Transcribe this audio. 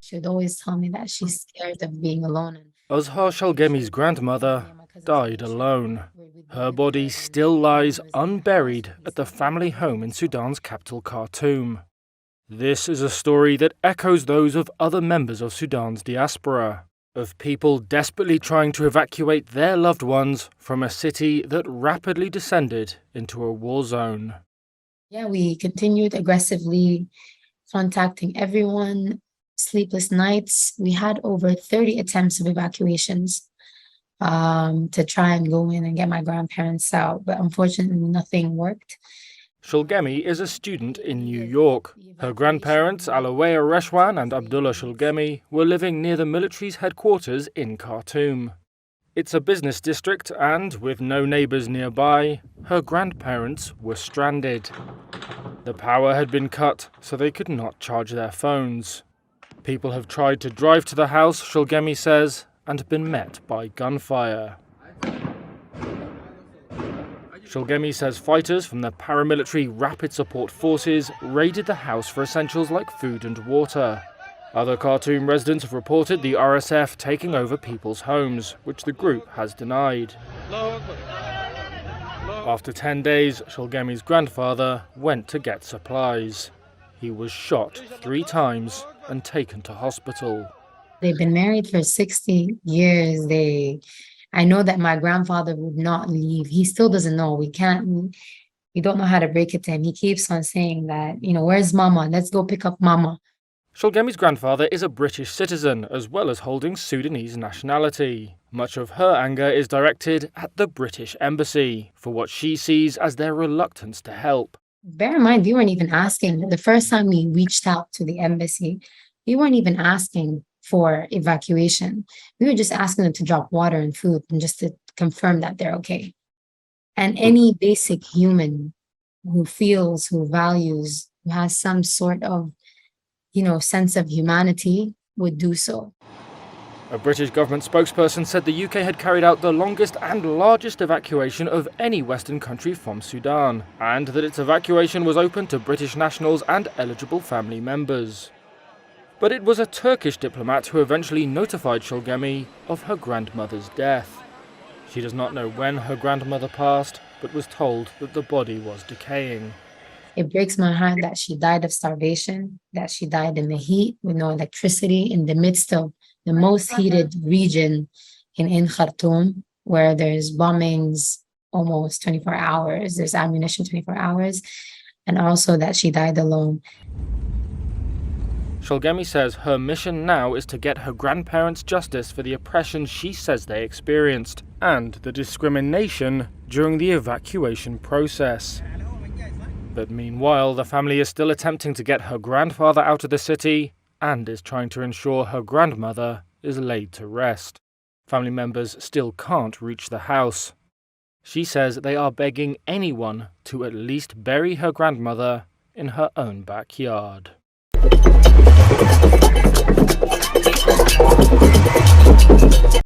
She'd always tell me that she's scared of being alone. Azhaar Sholgami's grandmother died alone. Her body still lies unburied at the family home in Sudan's capital Khartoum. This is a story that echoes those of other members of Sudan's diaspora, of people desperately trying to evacuate their loved ones from a city that rapidly descended into a war zone. Yeah, we continued aggressively contacting everyone, sleepless nights. We had over 30 attempts of evacuations to try and go in and get my grandparents out, but unfortunately nothing worked. Sholgami is a student in New York. Her grandparents, Alaweya Reshwan and Abdullah Sholgami, were living near the military's headquarters in Khartoum. It's a business district and, with no neighbours nearby, her grandparents were stranded. The power had been cut, so they could not charge their phones. People have tried to drive to the house, Sholgami says, and been met by gunfire. Sholgami says fighters from the paramilitary Rapid Support Forces raided the house for essentials like food and water. Other Khartoum residents have reported the RSF taking over people's homes, which the group has denied. After 10 days, Sholgami's grandfather went to get supplies. He was shot 3 times and taken to hospital. They've been married for 60 years. I know that my grandfather would not leave. He still doesn't know. We don't know how to break it to him. He keeps on saying that, where's mama? Let's go pick up mama. Sholgami's grandfather is a British citizen, as well as holding Sudanese nationality. Much of her anger is directed at the British embassy for what she sees as their reluctance to help. Bear in mind, we weren't even asking. The first time we reached out to the embassy, we weren't even asking for evacuation. We were just asking them to drop water and food and just to confirm that they're okay. And any basic human who feels, who values, who has some sort of, sense of humanity would do so. A British government spokesperson said the UK had carried out the longest and largest evacuation of any Western country from Sudan, and that its evacuation was open to British nationals and eligible family members. But it was a Turkish diplomat who eventually notified Sholgami of her grandmother's death. She does not know when her grandmother passed, but was told that the body was decaying. It breaks my heart that she died of starvation, that she died in the heat with no electricity in the midst of the most heated region in Khartoum, where there's bombings almost 24 hours, there's ammunition 24 hours, and also that she died alone. Sholgami says her mission now is to get her grandparents justice for the oppression she says they experienced and the discrimination during the evacuation process. But meanwhile, the family is still attempting to get her grandfather out of the city and is trying to ensure her grandmother is laid to rest. Family members still can't reach the house. She says they are begging anyone to at least bury her grandmother in her own backyard.